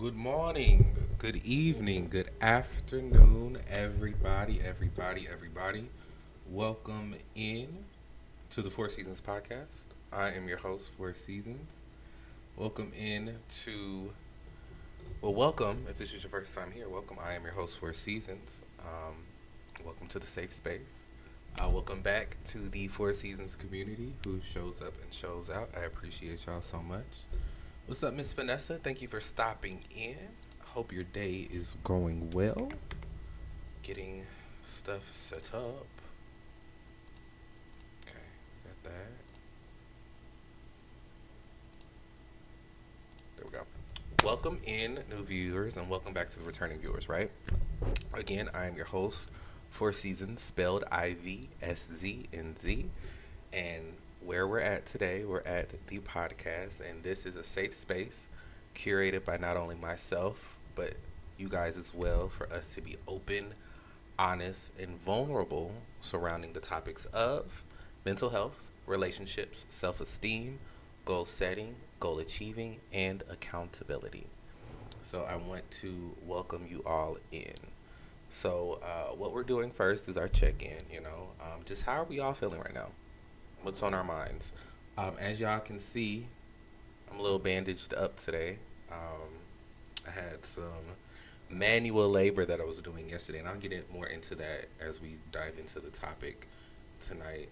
Good morning, good evening, good afternoon, everybody. Welcome in to the Four Seasons podcast. I am your host, Four Seasons. Welcome in to, welcome if this is your first time here. Welcome. I am your host, Four Seasons. Welcome to the safe space. Welcome back to the Four Seasons community who shows up and shows out. I appreciate y'all so much. What's up, Miss Vanessa? Thank you for stopping in. I hope your day is going well. Getting stuff set up. Okay, got that. There we go. Welcome in, new viewers, and welcome back to the returning viewers, right? Again, I am your host, Four Seasons, spelled Ivsznz. And where we're at today, we're at the podcast, and this is a safe space curated by not only myself, but you guys as well, for us to be open, honest, and vulnerable surrounding the topics of mental health, relationships, self esteem, goal setting, goal achieving, and accountability. So I want to welcome you all in. So, what we're doing first is our check in, just how are we all feeling right now? What's on our minds? As y'all can see, I'm a little bandaged up today. I had some manual labor that I was doing yesterday, and I'll get more into that as we dive into the topic tonight.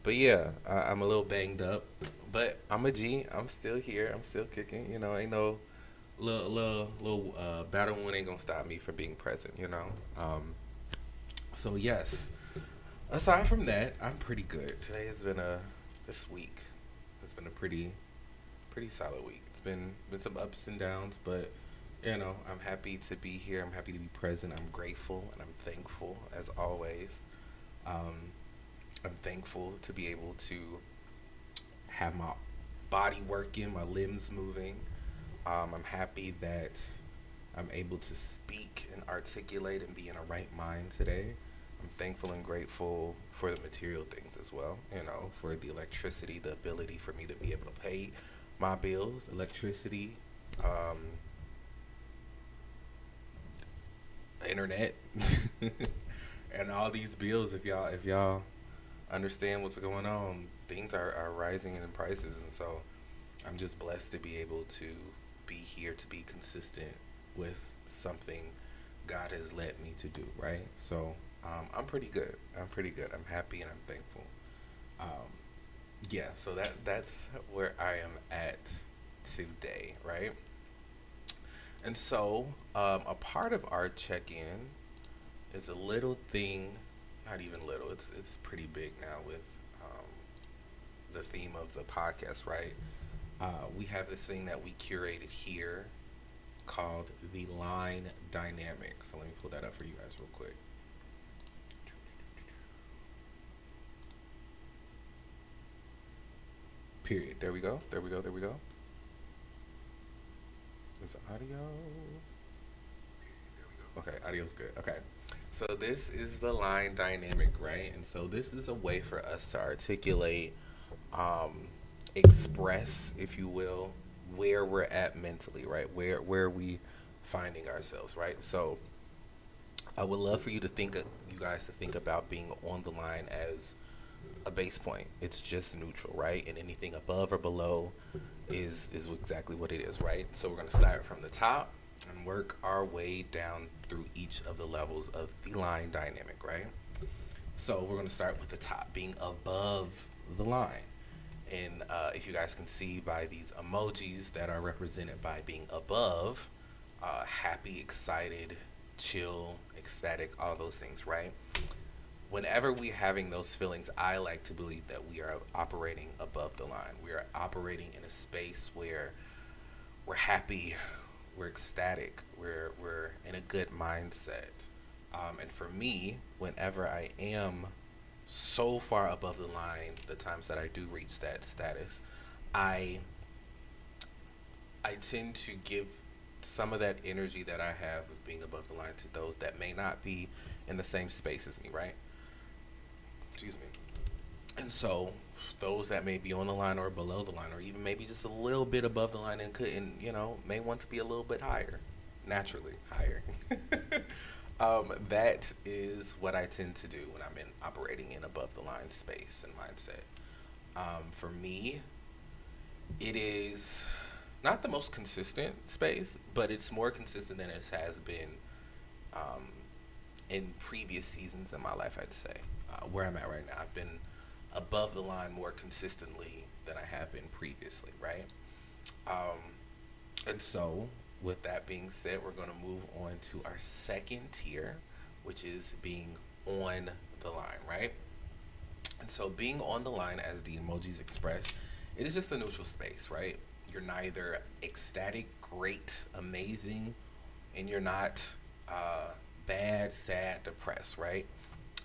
But yeah, I'm a little banged up, but I'm a G. I'm still here. I'm still kicking. Ain't no little battle one ain't gonna stop me from being present. So yes. Aside from that, I'm pretty good. This week has been a pretty solid week. It's been some ups and downs, but I'm happy to be here. I'm happy to be present. I'm grateful and I'm thankful as always. Um, I'm thankful to be able to have my body working, my limbs moving. I'm happy that I'm able to speak and articulate and be in a right mind today. I'm thankful and grateful for the material things as well, for the electricity, the ability for me to be able to pay my bills, electricity, um, internet, and all these bills. If y'all understand what's going on, things are rising in prices, and so I'm just blessed to be able to be here to be consistent with something God has led me to do, right? So I'm pretty good. I'm happy and I'm thankful. Um, yeah, so that's where I am at today, right? And so a part of our check-in is a little thing, not even little. It's pretty big now with the theme of the podcast, right? We have this thing that we curated here called the line dynamic. So let me pull that up for you guys real quick. Period. There we go. Is the audio? Okay, audio's good. Okay. So this is the line dynamic, right? And so this is a way for us to articulate, um, express, if you will, where we're at mentally, right? Where we finding ourselves, right? So I would love for you guys to think about being on the line as a base point. It's just neutral, right? And anything above or below is exactly what it is, right? So we're gonna start from the top and work our way down through each of the levels of the line dynamic, right? So we're gonna start with the top, being above the line. And if you guys can see by these emojis that are represented by being above, happy, excited, chill, ecstatic, all those things, right? Whenever we're having those feelings, I like to believe that we are operating above the line. We are operating in a space where we're happy, we're ecstatic, we're in a good mindset. And for me, whenever I am so far above the line, the times that I do reach that status, I I tend to give some of that energy that I have of being above the line to those that may not be in the same space as me, right? Excuse me. And so those that may be on the line or below the line, or even maybe just a little bit above the line and couldn't, may want to be a little bit higher, naturally higher. That is what I tend to do when I'm in operating in above the line space and mindset. For me, it is not the most consistent space, but it's more consistent than it has been um, in previous seasons in my life, I'd say. Where I'm at right now, I've been above the line more consistently than I have been previously, right? Um, and so, with that being said, we're going to move on to our second tier, which is being on the line, right? And so, being on the line, as the emojis express, it is just a neutral space, right? You're neither ecstatic, great, amazing, and you're not bad, sad, depressed, right?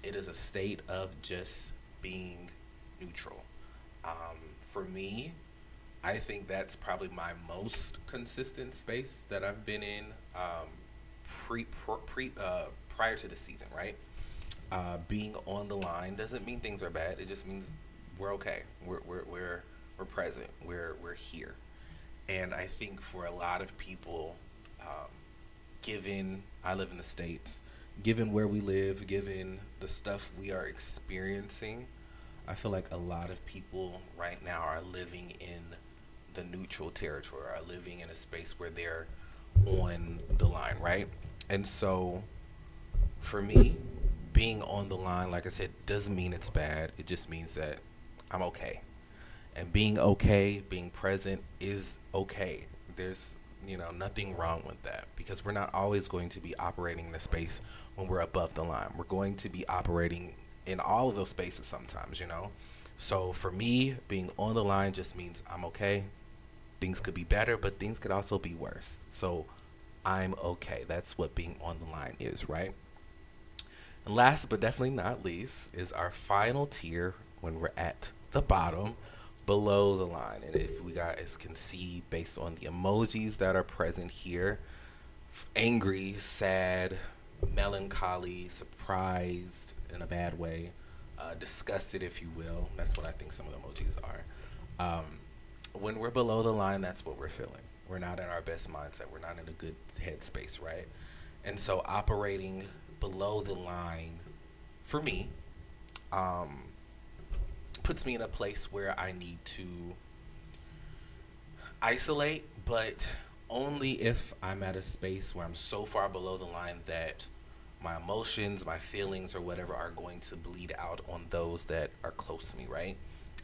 It is a state of just being neutral. For me, I think that's probably my most consistent space that I've been in prior to the season, right? Being on the line doesn't mean things are bad. It just means we're okay. We're present. We're here. And I think for a lot of people, um, given I live in the States, given where we live, given the stuff we are experiencing, I feel like a lot of people right now are living in the neutral territory, are living in a space where they're on the line, right? And so for me, being on the line, like I said, doesn't mean it's bad. It just means that I'm okay. And being okay, being present is okay. There's nothing wrong with that, because we're not always going to be operating in a space when we're above the line. We're going to be operating in all of those spaces sometimes. So for me, being on the line just means I'm okay. Things could be better, but things could also be worse. So I'm okay. That's what being on the line is, right? And last but definitely not least is our final tier when we're at the bottom, below the line. And if we guys can see based on the emojis that are present here, angry, sad, melancholy, surprised in a bad way, disgusted, if you will. That's what I think some of the emojis are. When we're below the line, that's what we're feeling. We're not in our best mindset. We're not in a good headspace, right? And so operating below the line, for me, um, puts me in a place where I need to isolate, but only if I'm at a space where I'm so far below the line that my emotions, my feelings, or whatever are going to bleed out on those that are close to me, right?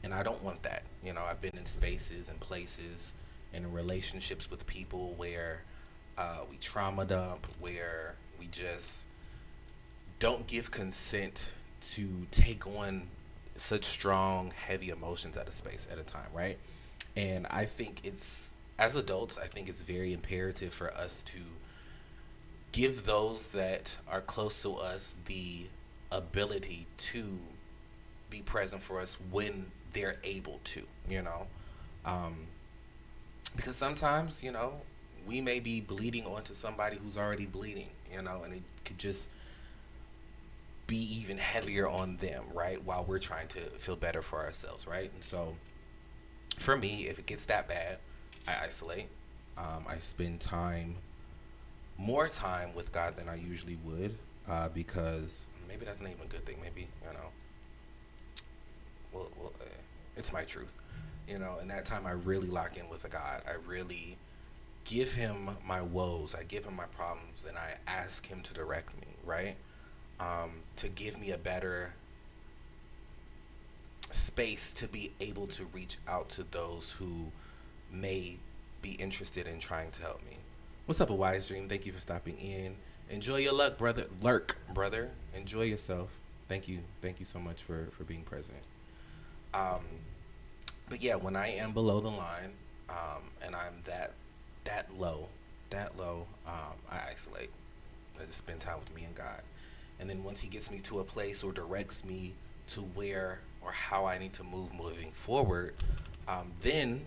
And I don't want that. I've been in spaces and places and in relationships with people where we trauma dump, where we just don't give consent to take on such strong, heavy emotions at a space at a time, right? And I think as adults, I think it's very imperative for us to give those that are close to us the ability to be present for us when they're able to, um, because sometimes, we may be bleeding onto somebody who's already bleeding, and it could just be even heavier on them, right? While we're trying to feel better for ourselves, right? And so, for me, if it gets that bad, I isolate. I spend more time with God than I usually would, because maybe that's not even a good thing. Maybe it's my truth, And that time, I really lock in with a God. I really give Him my woes. I give Him my problems, and I ask Him to direct me, right? To give me a better space to be able to reach out to those who may be interested in trying to help me. What's up, a wise dream? Thank you for stopping in. Enjoy your luck, brother. Lurk, brother. Enjoy yourself. Thank you so much for being present. Um, but yeah, when I am below the line, and I'm that low, I isolate. I just spend time with me and God. And then once He gets me to a place or directs me to where or how I need to move moving forward, then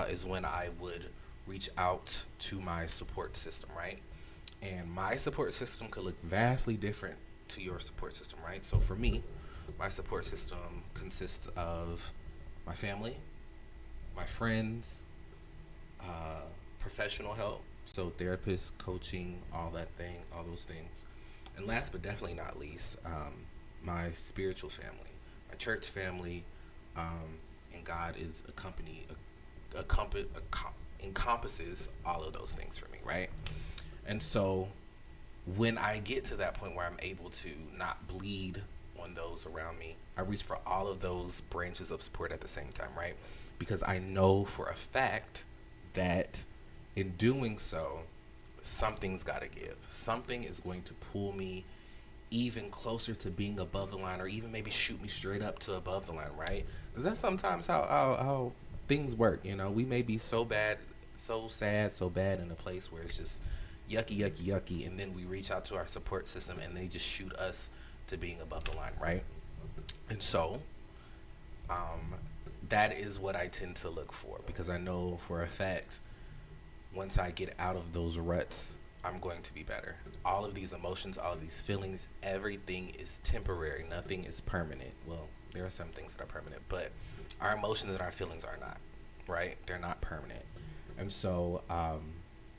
is when I would reach out to my support system, right? And my support system could look vastly different to your support system, right? So for me, My support system consists of my family, my friends, uh, professional help, so therapists, coaching, all that thing, all those things. And last but definitely not least, my spiritual family, my church family, and God is a company, encompasses all of those things for me, right? And so when I get to that point where I'm able to not bleed on those around me, I reach for all of those branches of support at the same time, right? Because I know for a fact that in doing so, something's got to give. Something is going to pull me even closer to being above the line, or even maybe shoot me straight up to above the line, right? Because that's sometimes how things work. You know, we may be so bad, so sad, so bad in a place where it's just yucky, yucky, yucky, and then we reach out to our support system and they just shoot us to being above the line, right? And so, um, that is what I tend to look for, because I know for a fact once I get out of those ruts, I'm going to be better. All of these emotions, all of these feelings, everything is temporary. Nothing is permanent. Well, there are some things that are permanent, but our emotions and our feelings are not, right? They're not permanent. And so,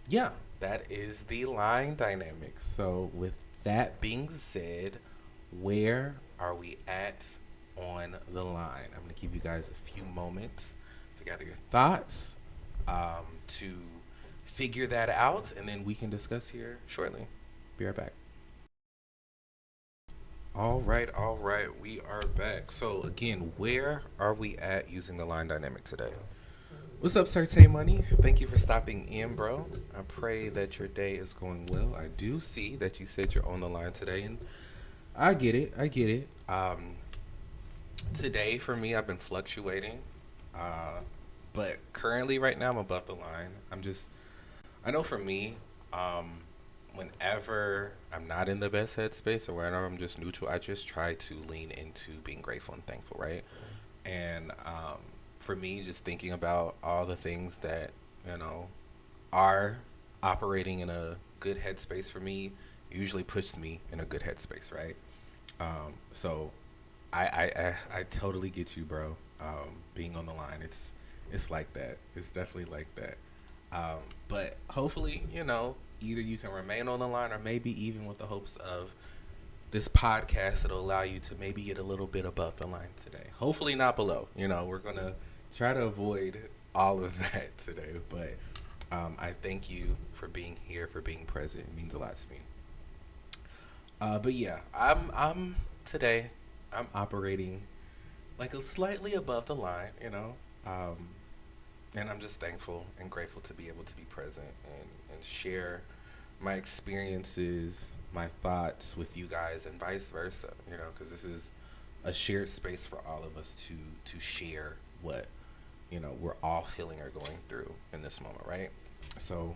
yeah, that is the line dynamic. So, with that being said, where are we at on the line? I'm going to give you guys a few moments to gather your thoughts, to figure that out, and then we can discuss here shortly. Be right back. All right, we are back. So again, where are we at using the line dynamic today? What's up, Sir Tay Money? Thank you for stopping in, bro. I pray that your day is going well. I do see that you said you're on the line today, and I get it. I get it. Today for me, I've been fluctuating, uh, but currently, right now, I'm above the line. I know for me, um, whenever I'm not in the best headspace or whenever I'm just neutral, I just try to lean into being grateful and thankful, right? And for me, just thinking about all the things that, you know, are operating in a good headspace for me usually puts me in a good headspace, right? So I totally get you, bro. Being on the line, it's like that. It's definitely like that. Um, but hopefully, you know, either you can remain on the line, or maybe even with the hopes of this podcast, it'll allow you to maybe get a little bit above the line today. Hopefully, not below. You know, we're gonna try to avoid all of that today. But I thank you for being here, for being present. It means a lot to me. But yeah, I'm today. I'm operating like a slightly above the line. You know. And I'm just thankful and grateful to be able to be present and share my experiences, my thoughts with you guys, and vice versa. You know, because this is a shared space for all of us to share what, you know, we're all feeling or going through in this moment, right? So,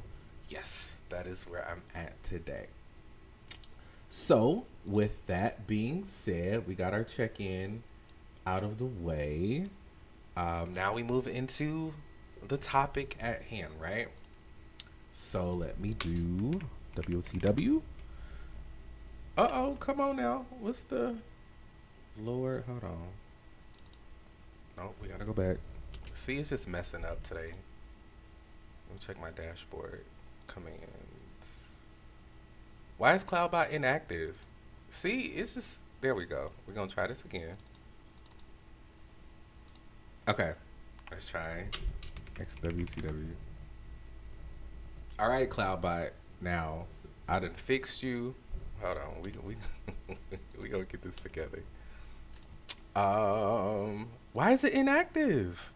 yes, that is where I'm at today. So, with that being said, we got our check in out of the way. Now we move into the topic at hand, right? So let me do WOTW. Come on now. What's the Lord? Hold on. No, we gotta go back. See, it's just messing up today. Let me check my dashboard. Commands. Why is CloudBot inactive? See, it's just, there we go. We're gonna try this again. Okay, let's try XWTW. All right, CloudBot. Now, I done fixed you. Hold on, we gonna get this together. Why is it inactive?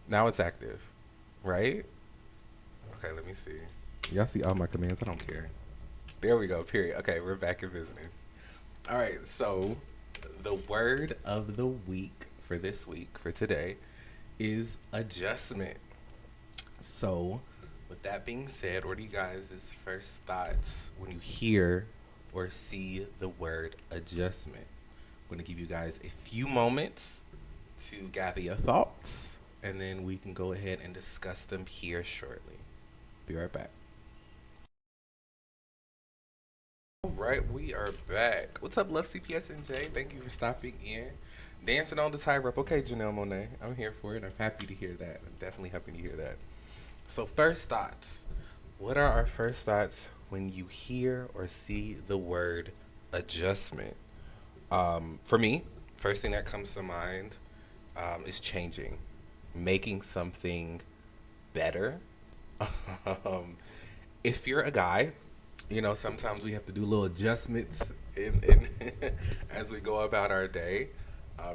Now it's active, right? Okay, let me see. Y'all see all my commands? I don't care. There we go. Period. Okay, we're back in business. All right, so the word of the week for this week, for today, is adjustment. So, with that being said, what are you guys' first thoughts when you hear or see the word adjustment? I'm going to give you guys a few moments to gather your thoughts, and then we can go ahead and discuss them here shortly. Be right back. All right, we are back. What's up, Love CPS and J? Thank you for stopping in. Dancing on the tightrope. Okay, Janelle Monet, I'm here for it. I'm happy to hear that. I'm definitely happy to hear that. So, first thoughts. What are our first thoughts when you hear or see the word adjustment? For me, first thing that comes to mind is changing, making something better. um, if you're a guy, sometimes we have to do little adjustments in as we go about our day.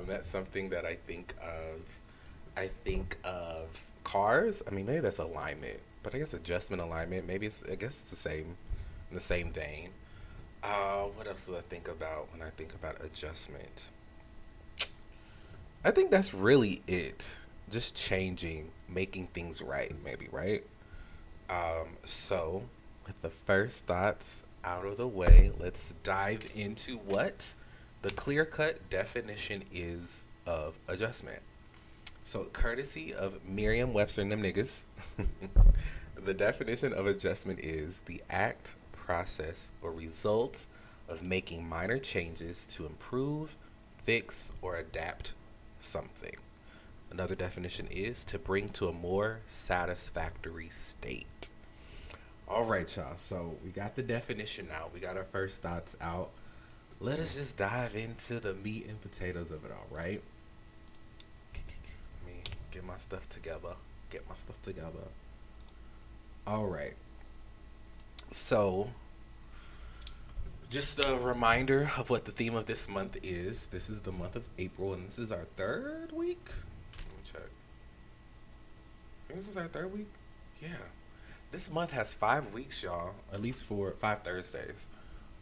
That's something that I think of. I think of cars. I mean, maybe that's alignment, but I guess adjustment, alignment. Maybe it's. I guess it's in the same vein. What else do I think about when I think about adjustment? I think that's really it. Just changing, making things right, maybe, right? So, with the first thoughts out of the way, let's dive into what the clear cut definition is of adjustment. So, courtesy of Merriam Webster and them niggas, the definition of adjustment is the act, process, or result of making minor changes to improve, fix, or adapt something. Another definition is to bring to a more satisfactory state. All right, y'all. So we got the definition out. We got our first thoughts out. Let us just dive into the meat and potatoes of it all, right? Let me get my stuff together. Get my stuff together. All right. So, just a reminder of what the theme of this month is. This is the month of April, and this is our third week. Let me check. I think this is our third week. Yeah. This month has 5 weeks, y'all. At least for 5 Thursdays.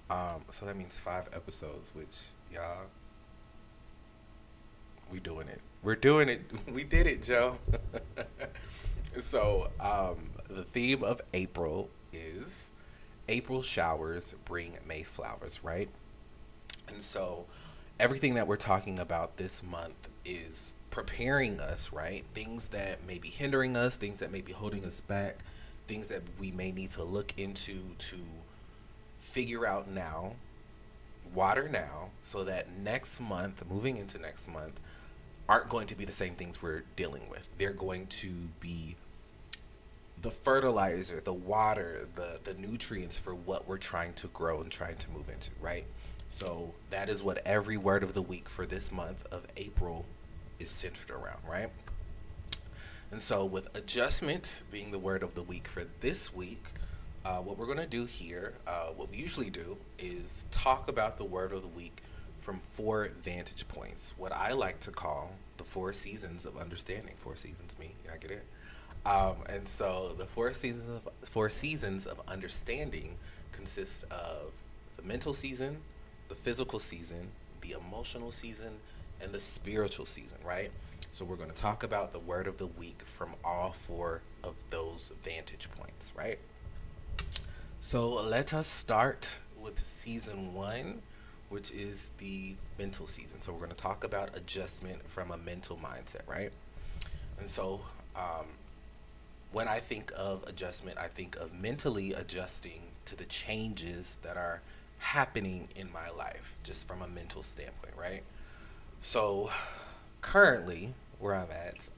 So that means 5 episodes, which y'all, we doing it. We're doing it. We did it, Joe. So, the theme of April is April showers bring May flowers, right? And so, everything that we're talking about this month is preparing us, right? Things that may be hindering us, things that may be holding us back, things that we may need to look into to figure out now, water now, so that next month, moving into next month, aren't going to be the same things we're dealing with. They're going to be the fertilizer, the water, the nutrients for what we're trying to grow and trying to move into, right? So that is what every word of the week for this month of April is centered around, right? And so with adjustment being the word of the week for this week, what we're going to do here, what we usually do is talk about the word of the week from 4 vantage points, what I like to call the 4 seasons of understanding. 4 seasons, me, yeah, I get it. And so the 4 seasons of understanding consist of the mental season, the physical season, the emotional season, and the spiritual season, right? So we're going to talk about the word of the week from all 4 of those vantage points, right? So let us start with season 1, which is the mental season. So we're going to talk about adjustment from a mental mindset, right? And so when I think of adjustment, I think of mentally adjusting to the changes that are happening in my life, just from a mental standpoint, right? So currently, where I'm at,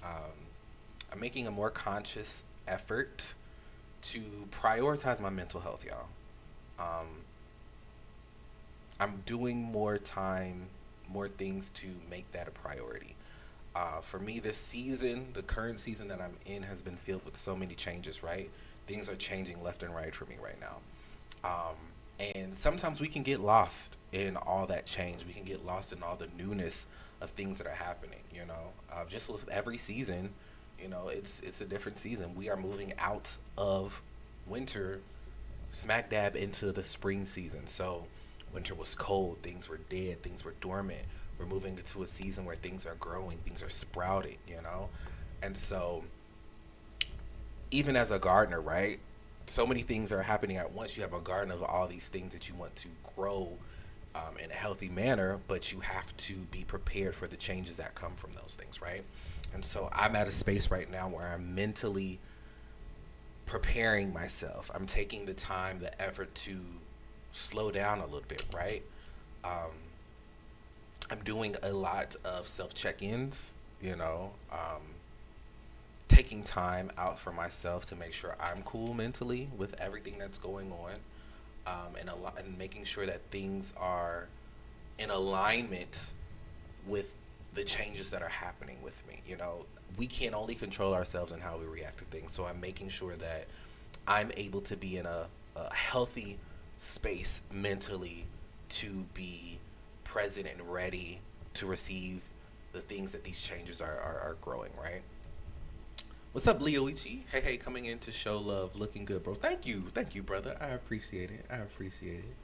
I'm making a more conscious effort to prioritize my mental health, y'all. Um, I'm doing more time, more things to make that a priority. For me, this season, the current season that I'm in, has been filled with so many changes, right? Things are changing left and right for me right now. And sometimes we can get lost in all that change. We can get lost in all the newness of things that are happening, you know. Just with every season, you know, it's a different season. We are moving out of winter, smack dab into the spring season. So winter was cold, things were dead, things were dormant. We're moving into a season where things are growing, things are sprouting, you know? And so, even as a gardener, right? So many things are happening at once. You have a garden of all these things that you want to grow in a healthy manner, but you have to be prepared for the changes that come from those things, right? And so, I'm at a space right now where I'm mentally preparing myself. I'm taking the time, the effort to slow down a little bit, right? Um, I'm doing a lot of self check ins, you know, taking time out for myself to make sure I'm cool mentally with everything that's going on, and making sure that things are in alignment with the changes that are happening with me. You know, we can only control ourselves and how we react to things. So I'm making sure that I'm able to be in a healthy space mentally to be present and ready to receive the things that these changes are growing, right? What's up, Leoichi? Hey, hey, coming in to show love, looking good, bro. Thank you, brother. I appreciate it. I appreciate it.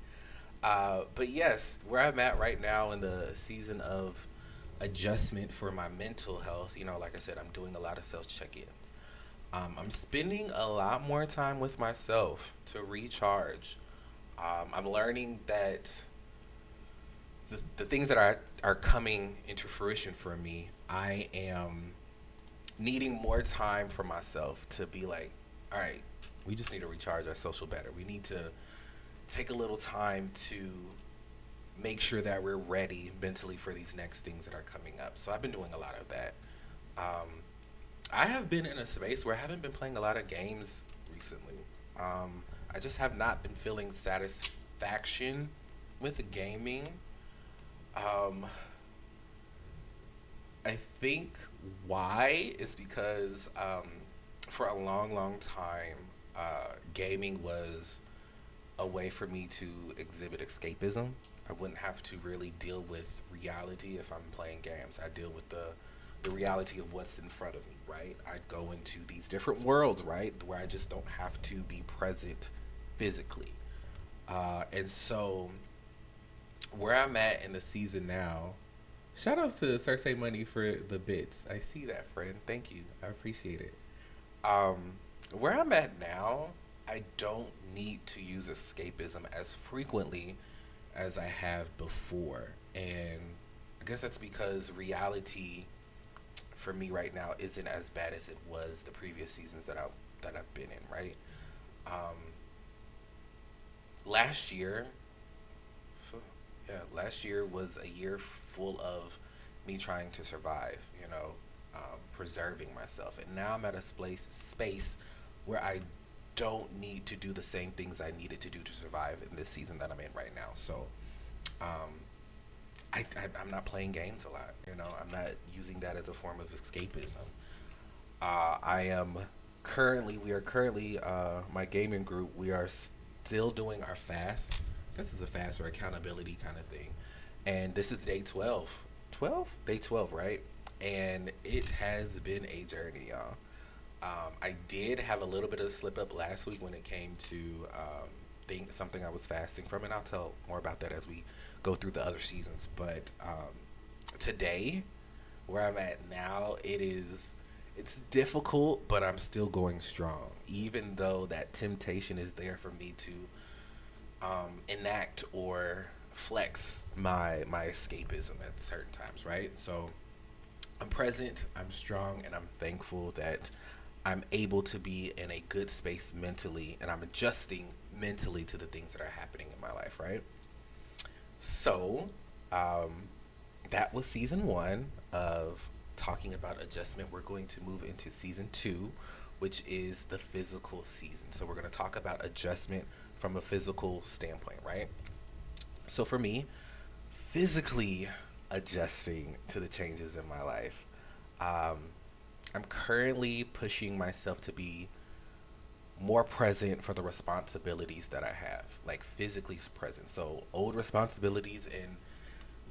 But yes, where I'm at right now in the season of adjustment for my mental health, you know, like I said, I'm doing a lot of self check ins. I'm spending a lot more time with myself to recharge. I'm learning that the things that are coming into fruition for me, I am needing more time for myself to be like, all right, we just need to recharge our social battery. We need to take a little time to make sure that we're ready mentally for these next things that are coming up. So I've been doing a lot of that. Um, I have been in a space where I haven't been playing a lot of games recently. I just have not been feeling satisfaction with gaming. Um, I think why is because for a long, long time, gaming was a way for me to exhibit escapism. I wouldn't have to really deal with reality if I'm playing games. I deal with the reality of what's in front of me, right? I go into these different worlds, right, where I just don't have to be present physically. And so where I'm at in the season now, shout outs to Cersei Money for the bits. I see that, friend. Thank you. I appreciate it. Um, where I'm at now, I don't need to use escapism as frequently as I have before. And I guess that's because reality for me right now isn't as bad as it was the previous seasons that I've been in, right? Um, last year, last year was a year full of me trying to survive, you know, preserving myself. And now I'm at a space where I don't need to do the same things I needed to do to survive in this season that I'm in right now. So, um, I'm not playing games a lot. You know, I'm not using that as a form of escapism. We are currently, my gaming group, we are still doing our fast. This is a fast or accountability kind of thing. And this is day 12. 12? Day 12, right? And it has been a journey, y'all. I did have a little bit of a slip up last week when it came to something I was fasting from, and I'll tell more about that as we go through the other seasons. But today, where I'm at now, it's difficult, but I'm still going strong, even though that temptation is there for me to enact or flex my escapism at certain times, right? So I'm present, I'm strong, and I'm thankful that I'm able to be in a good space mentally, and I'm adjusting mentally to the things that are happening in my life, right? So, that was season one of talking about adjustment. We're going to move into season two, which is the physical season. So, we're going to talk about adjustment from a physical standpoint, right? So, for me, physically adjusting to the changes in my life, um, I'm currently pushing myself to be more present for the responsibilities that I have, like physically present. So old responsibilities and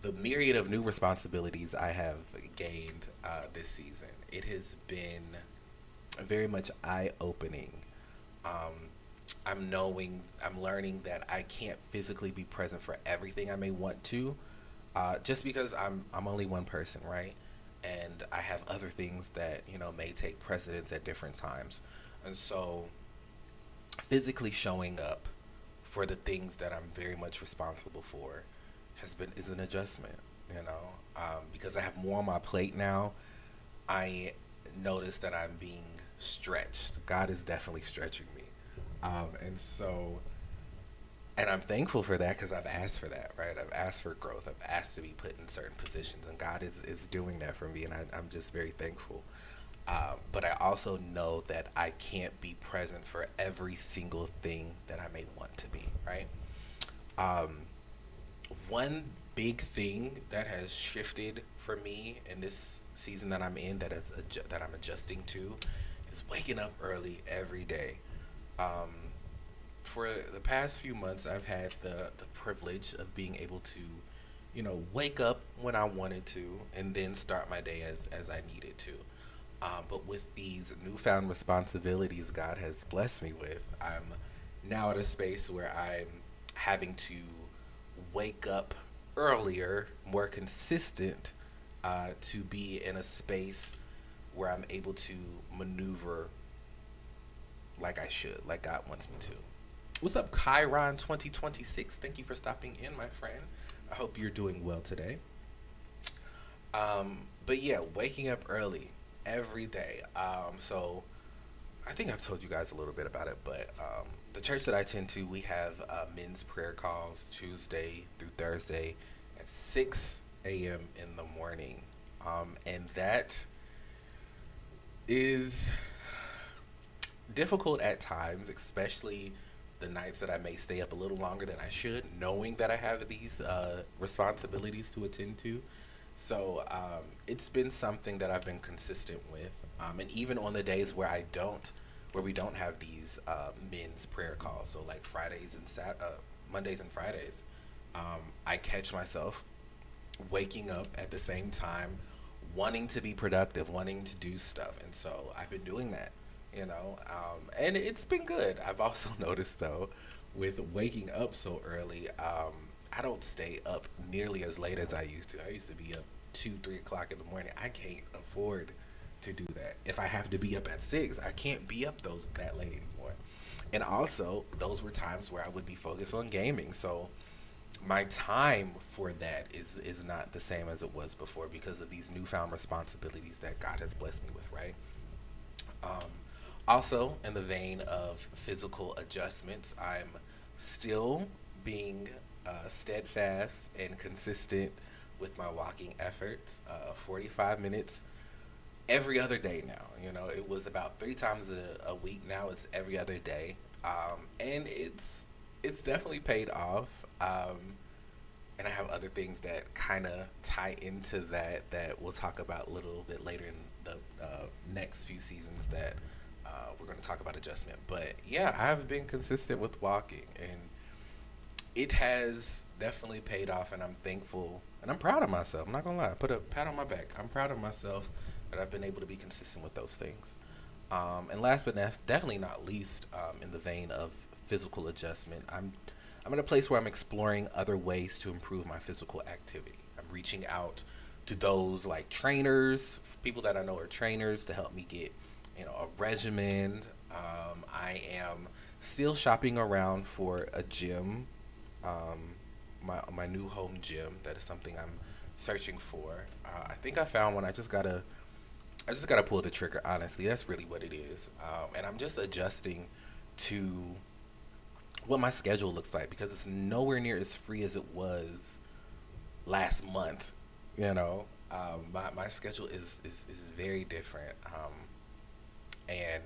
the myriad of new responsibilities I have gained this season. It has been very much eye opening. Um, I'm learning that I can't physically be present for everything I may want to, just because I'm only one person, right? And I have other things that may take precedence at different times, and so physically showing up for the things that I'm very much responsible for is an adjustment, because I have more on my plate now. I notice that I'm being stretched. God is definitely stretching me, and so And I'm thankful for that because I've asked for that, right? I've asked for growth. I've asked to be put in certain positions, and God is doing that for me, and I'm just very thankful. But I also know that I can't be present for every single thing that I may want to be, right? Um, One big thing that has shifted for me in this season that I'm in, that I'm adjusting to, is waking up early every day. Um, for the past few months, I've had the privilege of being able to, wake up when I wanted to and then start my day as I needed to. But with these newfound responsibilities God has blessed me with, I'm now at a space where I'm having to wake up earlier, more consistent, to be in a space where I'm able to maneuver like I should, like God wants me to. What's up, Chiron 2026? Thank you for stopping in, my friend. I hope you're doing well today. But yeah, waking up early every day. So I think I've told you guys a little bit about it, but the church that I tend to, we have men's prayer calls Tuesday through Thursday at 6 a.m. in the morning. And that is difficult at times, especially the nights that I may stay up a little longer than I should, knowing that I have these responsibilities to attend to. So it's been something that I've been consistent with, and even on the days where we don't have these men's prayer calls, so like Mondays and Fridays, I catch myself waking up at the same time, wanting to be productive, wanting to do stuff, and so I've been doing that, and it's been good. I've also noticed though, with waking up so early, I don't stay up nearly as late as I used to. I used to be up 2, 3 o'clock in the morning. I can't afford to do that. If I have to be up at 6, I can't be up that late anymore. And also, those were times where I would be focused on gaming. So my time for that is not the same as it was before because of these newfound responsibilities that God has blessed me with, right? Um, Also, in the vein of physical adjustments, I'm still being steadfast and consistent with my walking efforts. 45 minutes every other day now. It was about 3 times a week. Now it's every other day, and it's definitely paid off. And I have other things that kind of tie into that we'll talk about a little bit later in the next few seasons that we're going to talk about adjustment. But yeah, I've been consistent with walking, and it has definitely paid off, and I'm thankful and I'm proud of myself. I'm not gonna lie, put a pat on my back. I'm proud of myself that I've been able to be consistent with those things. And last but definitely not least, in the vein of physical adjustment, I'm in a place where I'm exploring other ways to improve my physical activity. I'm reaching out to those like trainers, people that I know are trainers, to help me get a regimen. I am still shopping around for a gym, my new home gym. That is something I'm searching for. I think I found one. I just gotta pull the trigger. Honestly, that's really what it is. And I'm just adjusting to what my schedule looks like because it's nowhere near as free as it was last month. My schedule is very different, and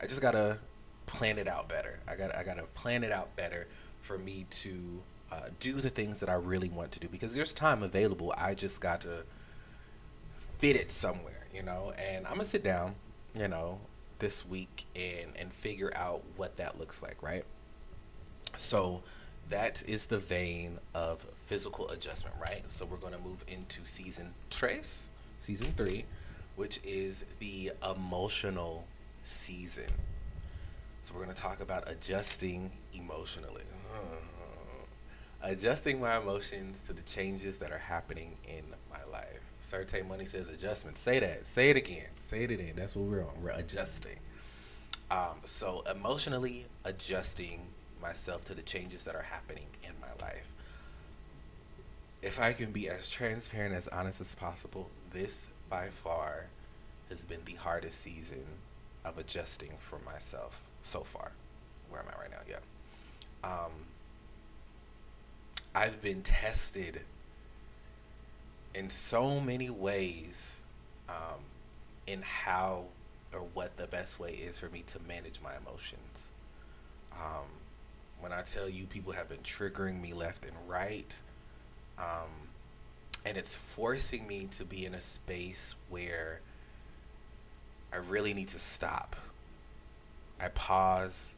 I just gotta plan it out better. I gotta plan it out better for me to do the things that I really want to do because there's time available. I just got to fit it somewhere. And I'm gonna sit down, you know, this week and figure out what that looks like, right? So that is the vein of physical adjustment, right? So we're gonna move into season 3, which is the emotional season. So we're going to talk about adjusting emotionally. Adjusting my emotions to the changes that are happening in my life. Certain Money says adjustment. Say that. Say it again. Say it again. That's what we're on. We're adjusting. So emotionally adjusting myself to the changes that are happening in my life. If I can be as transparent, as honest as possible, this by far has been the hardest season of adjusting for myself so far. Where am I right now? Yeah. I've been tested in so many ways, um, in how or what the best way is for me to manage my emotions. Um, when I tell you people have been triggering me left and right, um, and it's forcing me to be in a space where I really need to stop. I pause,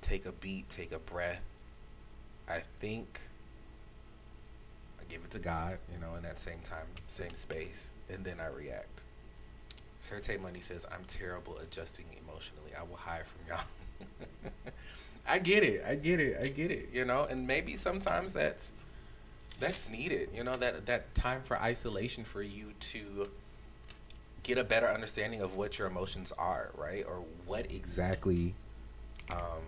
take a beat, take a breath. I think, I give it to God, in that same time, same space, and then I react. Serte Money says, I'm terrible adjusting emotionally. I will hide from y'all. I get it. I get it. I get it. And maybe sometimes that's needed. That time for isolation for you to get a better understanding of what your emotions are, right? Or um,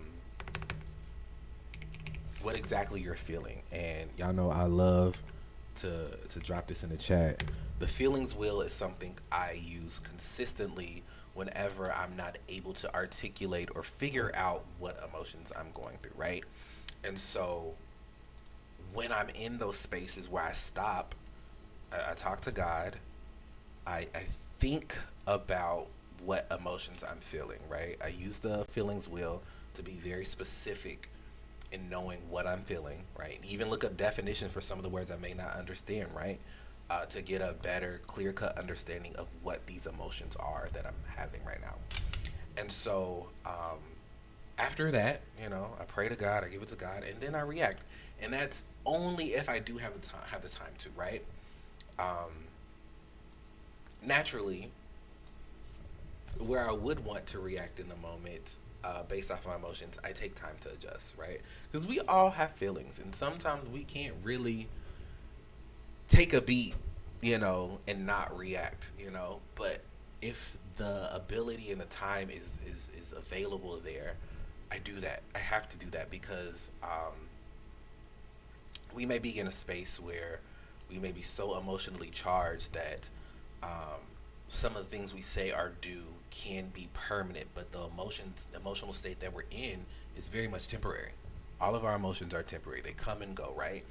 what exactly you're feeling. And y'all know I love to drop this in the chat. The feelings wheel is something I use consistently whenever I'm not able to articulate or figure out what emotions I'm going through, right? And so when I'm in those spaces where I stop, I talk to God, I think about what emotions I'm feeling, right? I use the feelings wheel to be very specific in knowing what I'm feeling, right? And even look up definitions for some of the words I may not understand, right? To get a better, clear cut understanding of what these emotions are that I'm having right now. And so after that, I pray to God, I give it to God, and then I react. And that's only if I do have the time to, right? Um, Naturally, where I would want to react in the moment, based off my emotions, I take time to adjust, right? Because we all have feelings, and sometimes we can't really take a beat, and not react, But if the ability and the time is available there, I do that. I have to do that because we may be in a space where we may be so emotionally charged that um, some of the things we say are due can be permanent, but the emotional state that we're in is very much temporary. All of our emotions are temporary; they come and go, right?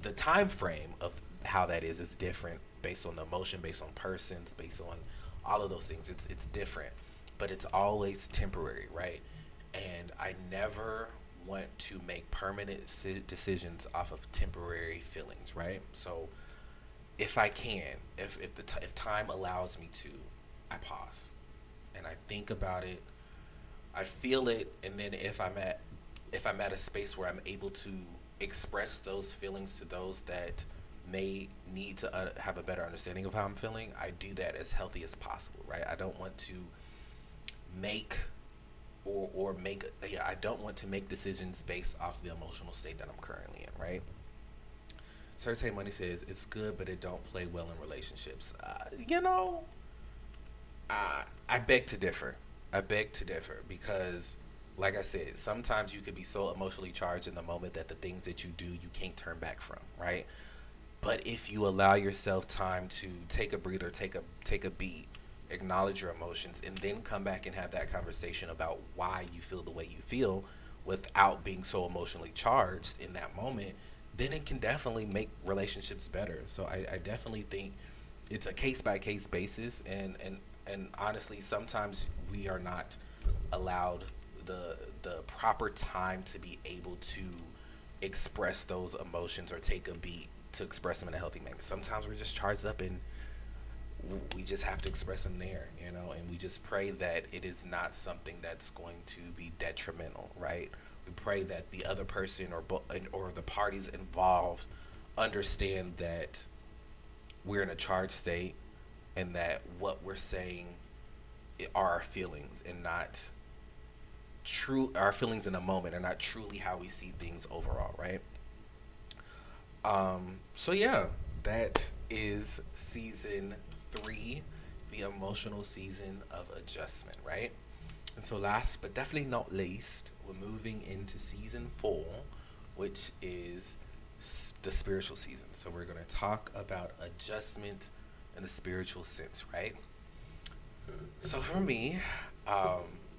The time frame of how that is different based on the emotion, based on persons, based on all of those things. It's different, but it's always temporary, right? And I never want to make permanent decisions off of temporary feelings, right? So if I can, if time allows me to, I pause and I think about it. I feel it, and then if I'm at a space where I'm able to express those feelings to those that may need to have a better understanding of how I'm feeling, I do that as healthy as possible, right? I don't want to make or make yeah, I don't want to make decisions based off the emotional state that I'm currently in, right? Certain Money says it's good, but it don't play well in relationships. I beg to differ. I beg to differ because, like I said, sometimes you could be so emotionally charged in the moment that the things that you do you can't turn back from, right? But if you allow yourself time to take a breather, take a beat, acknowledge your emotions, and then come back and have that conversation about why you feel the way you feel without being so emotionally charged in that moment, then it can definitely make relationships better. So I definitely think it's a case by case basis, and honestly, sometimes we are not allowed the proper time to be able to express those emotions or take a beat to express them in a healthy manner. Sometimes we're just charged up and we just have to express them there, and we just pray that it is not something that's going to be detrimental, right? We pray that the other person or the parties involved understand that we're in a charged state and that what we're saying are our feelings and not true our feelings in a moment and not truly how we see things overall, right? So yeah, that is season 3, the emotional season of adjustment, right? And so last but definitely not least, we're moving into season 4, which is the spiritual season. So we're going to talk about adjustment in the spiritual sense, right? So for me,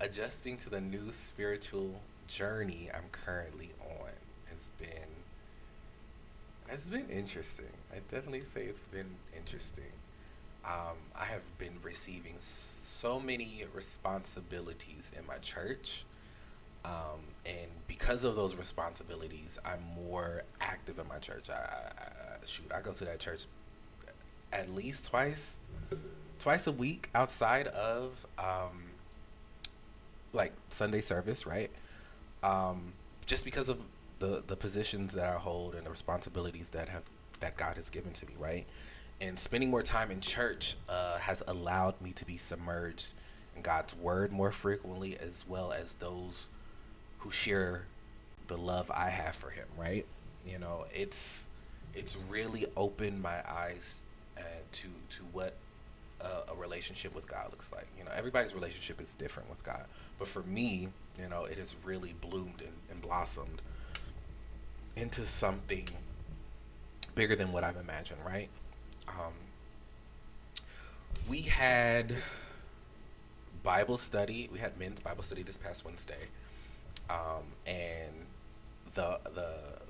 adjusting to the new spiritual journey I'm currently on has been It's been interesting. I definitely say it's been interesting. I have been receiving so many responsibilities in my church. And because of those responsibilities, I'm more active in my church. I go to that church at least twice a week outside of like Sunday service, right? Just because of the positions that I hold and the responsibilities that God has given to me, right? And spending more time in church has allowed me to be submerged in God's word more frequently, as well as those who share the love I have for Him, right? It's really opened my eyes to what a relationship with God looks like. Everybody's relationship is different with God, but for me, it has really bloomed and blossomed into something bigger than what I've imagined, right? Um, we had Bible study. We had men's Bible study this past Wednesday, and the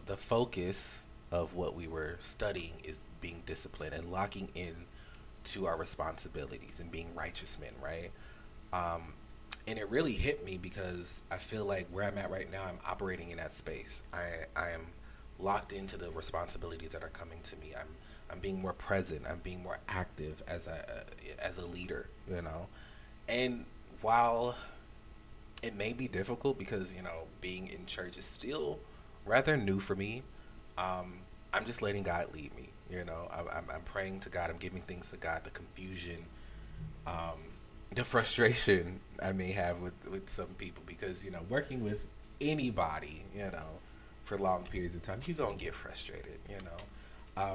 the focus of what we were studying is being disciplined and locking in to our responsibilities and being righteous men, right? Um, and it really hit me because I feel like where I'm at right now, I'm operating in that space. I am locked into the responsibilities that are coming to me. I'm being more present. I'm being more active as a leader, And while it may be difficult because being in church is still rather new for me, um, I'm just letting God lead me. I'm praying to God. I'm giving things to God. The confusion, um, the frustration I may have with some people because working with anybody for long periods of time, you're gonna get frustrated.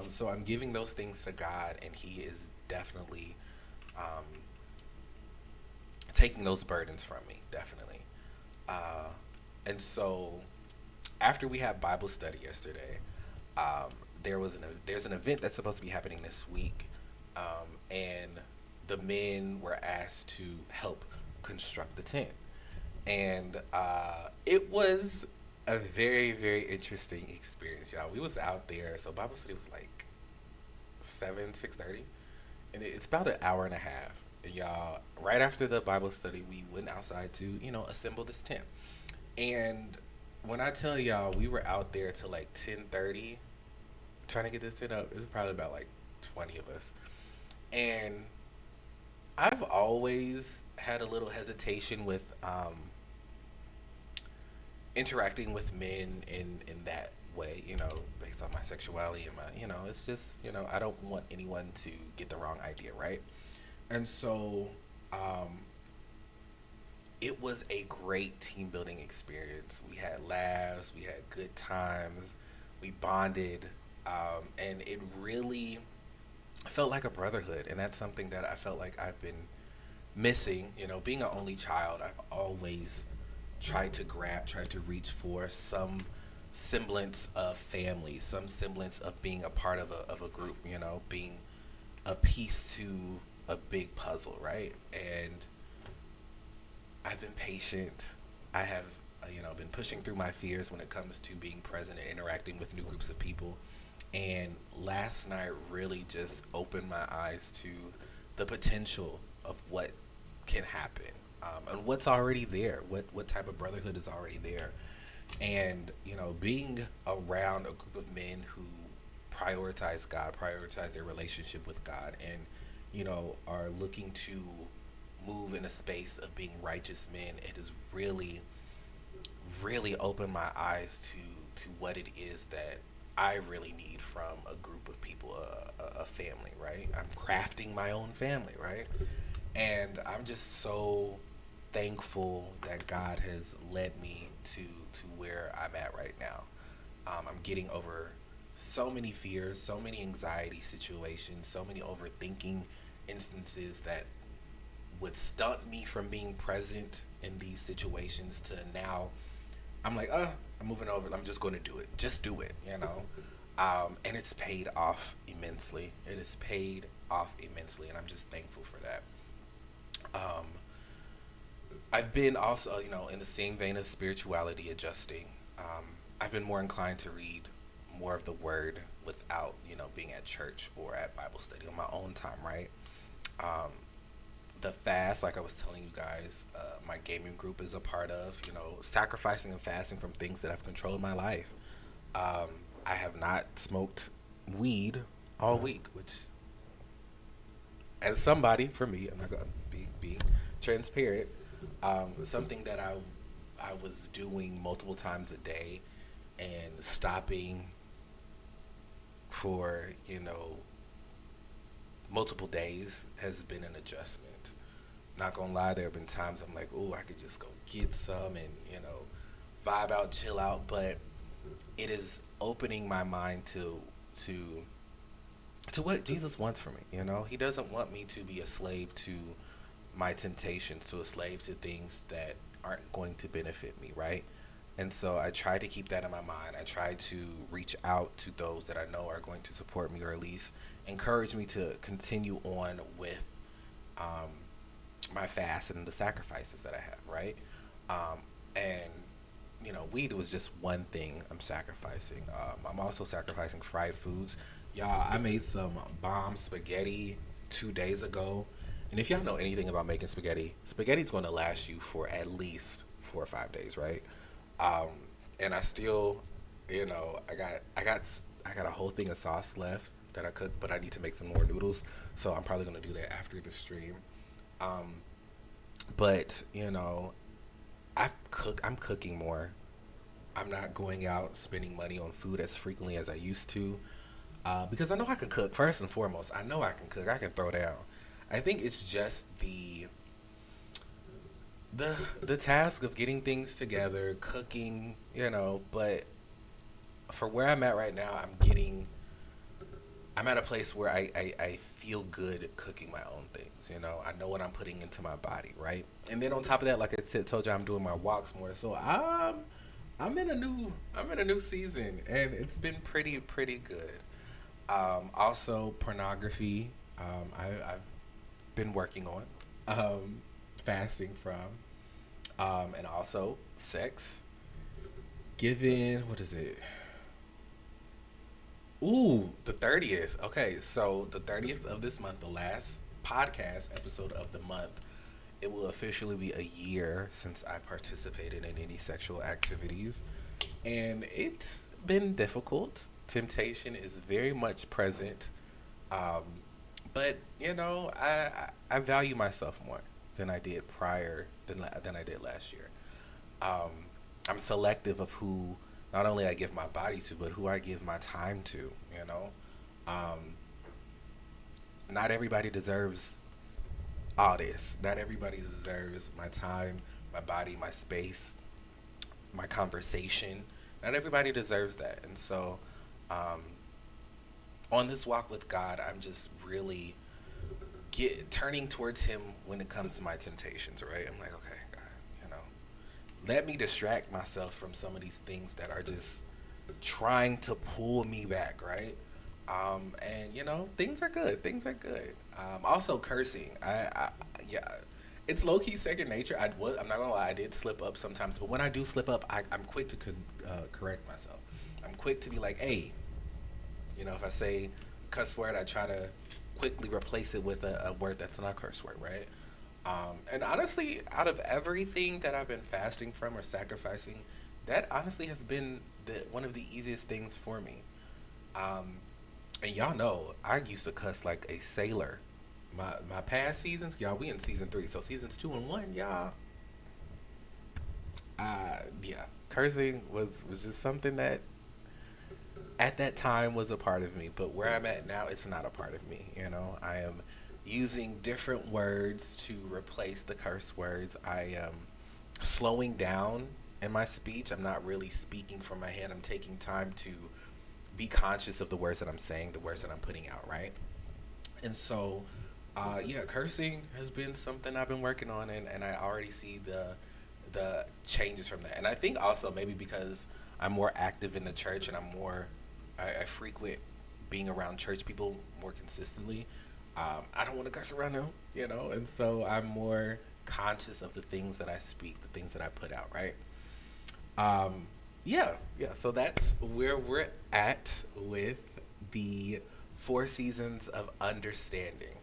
So I'm giving those things to God, and He is definitely um, taking those burdens from me, definitely. Uh, and so after we had Bible study yesterday, um, there's an event that's supposed to be happening this week, and the men were asked to help construct the tent, and it was a very very interesting experience, y'all. We was out there, so Bible study was like 6:30, and it's about an hour and a half. And y'all, right after the Bible study, we went outside to assemble this tent. And when I tell y'all, we were out there till like 10:30 trying to get this tent up. It was probably about like 20 of us, and I've always had a little hesitation with interacting with men in that way, based on my sexuality and my, it's just, I don't want anyone to get the wrong idea, right? And so, um, it was a great team building experience. We had laughs, we had good times, we bonded, and it really felt like a brotherhood. And that's something that I felt like I've been missing. Being an only child, I've always tried to reach for some semblance of family, some semblance of being a part of a group, being a piece to a big puzzle, right? And I've been patient. I have, been pushing through my fears when it comes to being present and interacting with new groups of people. And last night really just opened my eyes to the potential of what can happen, and what's already there. What type of brotherhood is already there, and being around a group of men who prioritize God, prioritize their relationship with God, and are looking to move in a space of being righteous men. It has really, really opened my eyes to what it is that I really need from a group of people, a family, right? I'm crafting my own family, right? And I'm just so thankful that God has led me to where I'm at right now. I'm getting over so many fears, so many anxiety situations, so many overthinking instances that would stunt me from being present in these situations to now I'm like, I'm moving over. I'm just going to do it. Just do it. And it's paid off immensely. It has paid off immensely, and I'm just thankful for that. Um, I've been also, in the same vein of spirituality adjusting. I've been more inclined to read more of the word without, being at church or at Bible study on my own time, right? Um, the fast, like I was telling you guys, my gaming group is a part of, sacrificing and fasting from things that have controlled my life. Um, I have not smoked weed all week, which, as somebody, for me, I'm not going to be transparent, something that I was doing multiple times a day and stopping for, multiple days has been an adjustment. Not gonna lie, there have been times I'm like, oh, I could just go get some and, vibe out, chill out, but it is opening my mind to to what Jesus wants for me. He doesn't want me to be a slave to my temptations, to a slave to things that aren't going to benefit me, right? And so I try to keep that in my mind. I try to reach out to those that I know are going to support me, or at least encourage me to continue on with um, my fast and the sacrifices that I have, right? And weed was just one thing I'm sacrificing. I'm also sacrificing fried foods. Y'all, I made some bomb spaghetti 2 days ago. And if y'all know anything about making spaghetti, spaghetti's going to last you for at least 4 or 5 days, right? Um, and I still, I got a whole thing of sauce left that I cooked, but I need to make some more noodles. So I'm probably going to do that after the stream. Um, but I'm cooking more. I'm not going out spending money on food as frequently as I used to, because I know I can cook. First and foremost, I know I can cook. I can throw down. I think it's just the task of getting things together, cooking, But for where I'm at right now, I'm at a place where I feel good cooking my own things. I know what I'm putting into my body, right? And then on top of that, like I said, told you I'm doing my walks more. So I'm in a new season, and it's been pretty good. Also pornography. I've been working on fasting from, and also sex. Given what is it? Ooh, the 30th. Okay, so the 30th of this month, the last podcast episode of the month, it will officially be a year since I participated in any sexual activities. And it's been difficult. Temptation is very much present. Um, but, I value myself more than I did than I did last year. Um, I'm selective of who not only I give my body to, but who I give my time to. Um, Not everybody deserves all this. Not everybody deserves my time, my body, my space, my conversation. Not everybody deserves that. And so, um, on this walk with God, I'm just really turning towards Him when it comes to my temptations. Right? I'm like, okay, God, let me distract myself from some of these things that are just trying to pull me back. Right? And things are good. Things are good. Also, cursing. Yeah, it's low key second nature. I'm not gonna lie. I did slip up sometimes, but when I do slip up, I'm quick to correct myself. I'm quick to be like, hey, if I say cuss word, I try to quickly replace it with a word that's not a curse word, right? And honestly, out of everything that I've been fasting from or sacrificing, that honestly has been one of the easiest things for me. Um, and y'all know I used to cuss like a sailor. My past seasons, y'all, we in season 3, so seasons 2 and 1, y'all. Yeah, cursing was just something that at that time was a part of me, but where I'm at now, it's not a part of me. I am using different words to replace the curse words. I am slowing down in my speech. I'm not really speaking from my head. I'm taking time to be conscious of the words that I'm saying, the words that I'm putting out, right? And so, yeah, cursing has been something I've been working on, and I already see the changes from that. And I think also maybe because I'm more active in the church and I frequent being around church people more consistently. I don't want to curse around them, and so I'm more conscious of the things that I speak, the things that I put out, right? Um, yeah. So that's where we're at with the 4 seasons of understanding.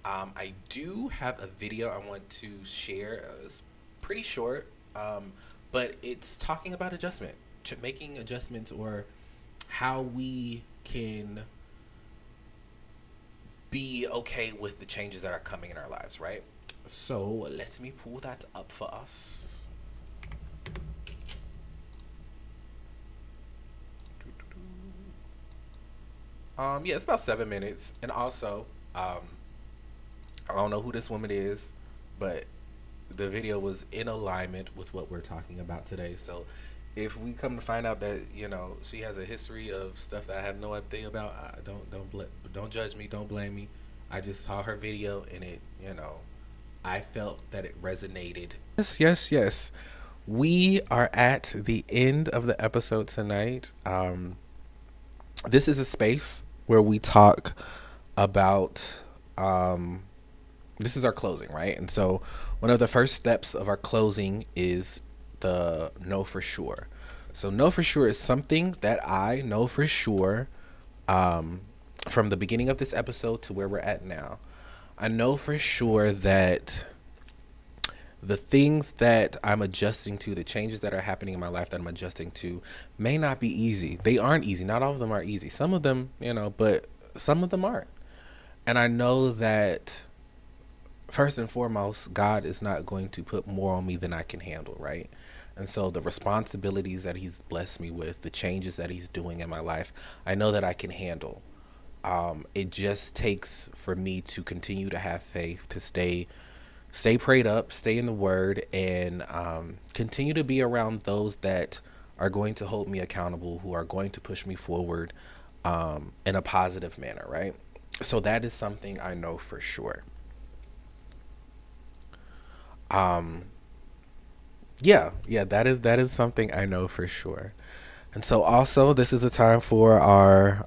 I do have a video I want to share. It's pretty short, but it's talking about adjustment, making adjustments, or how we can be okay with the changes that are coming in our lives, right? So let me pull that up for us. Yeah, it's about 7 minutes, and also, I don't know who this woman is, but the video was in alignment with what we're talking about today. So, if we come to find out that she has a history of stuff that I have no idea about, don't judge me, don't blame me. I just saw her video, and I felt that it resonated. Yes, yes, yes. We are at the end of the episode tonight. This is a space where we talk about this is our closing, right? And so one of the first steps of our closing is the know for sure. So know for sure is something that I know for sure, from the beginning of this episode to where we're at now. I know for sure that the things that I'm adjusting to, the changes that are happening in my life that I'm adjusting to, may not be easy. They aren't easy. Not all of them are easy. Some of them, but some of them aren't. And I know that first and foremost, God is not going to put more on me than I can handle, right? And so the responsibilities that He's blessed me with, the changes that He's doing in my life, I know that I can handle. It just takes for me to continue to have faith, to stay prayed up, stay in the Word, and continue to be around those that are going to hold me accountable, who are going to push me forward in a positive manner, right? So that is something I know for sure. Yeah, that is something I know for sure. And so also this is a time for our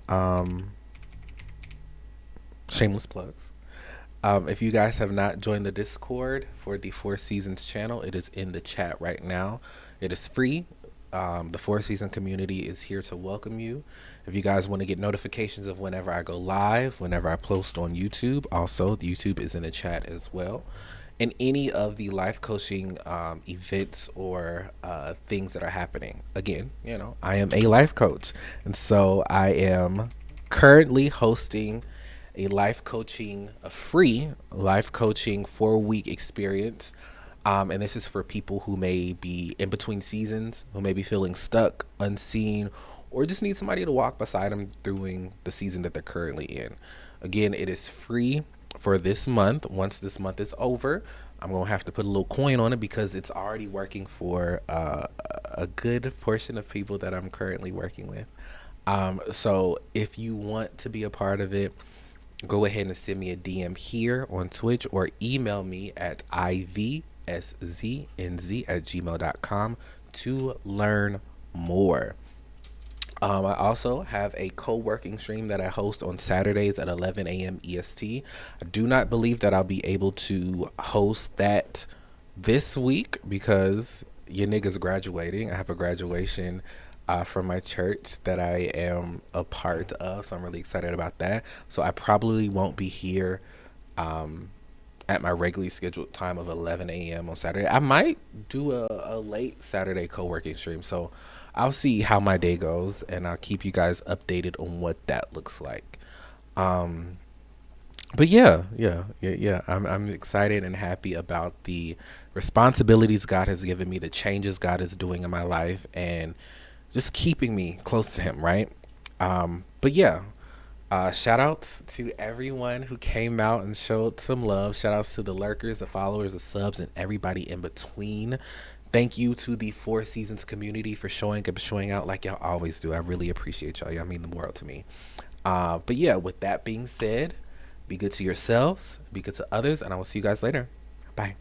shameless plugs. If you guys have not joined the Discord for the Four Seasons channel, it is in the chat right now. It is free. The Four Season community is here to welcome you. If you guys want to get notifications of whenever I go live, whenever I post on YouTube, also YouTube is in the chat as well. And any of the life coaching events or things that are happening. Again, I am a life coach. And so I am currently hosting a free life coaching 4-week experience. And this is for people who may be in between seasons, who may be feeling stuck, unseen, or just need somebody to walk beside them through the season that they're currently in. Again, it is free for this month. Once this month is over, I'm going to have to put a little coin on it because it's already working for a good portion of people that I'm currently working with. So if you want to be a part of it, go ahead and send me a DM here on Twitch or email me at ivsznz@gmail.com to learn more. I also have a co-working stream that I host on Saturdays at 11 a.m. EST. I do not believe that I'll be able to host that this week because your nigga's graduating. I have a graduation from my church that I am a part of, so I'm really excited about that. So I probably won't be here at my regularly scheduled time of 11 a.m. on Saturday. I might do a late Saturday co-working stream, so I'll see how my day goes, and I'll keep you guys updated on what that looks like. But yeah. I'm excited and happy about the responsibilities God has given me, the changes God is doing in my life, and just keeping me close to Him, right? But yeah, shout outs to everyone who came out and showed some love. Shout outs to the lurkers, the followers, the subs, and everybody in between. Thank you to the Four Seasons community for showing up, showing out like y'all always do. I really appreciate y'all. Y'all mean the world to me. But yeah, with that being said, be good to yourselves, be good to others, and I will see you guys later. Bye.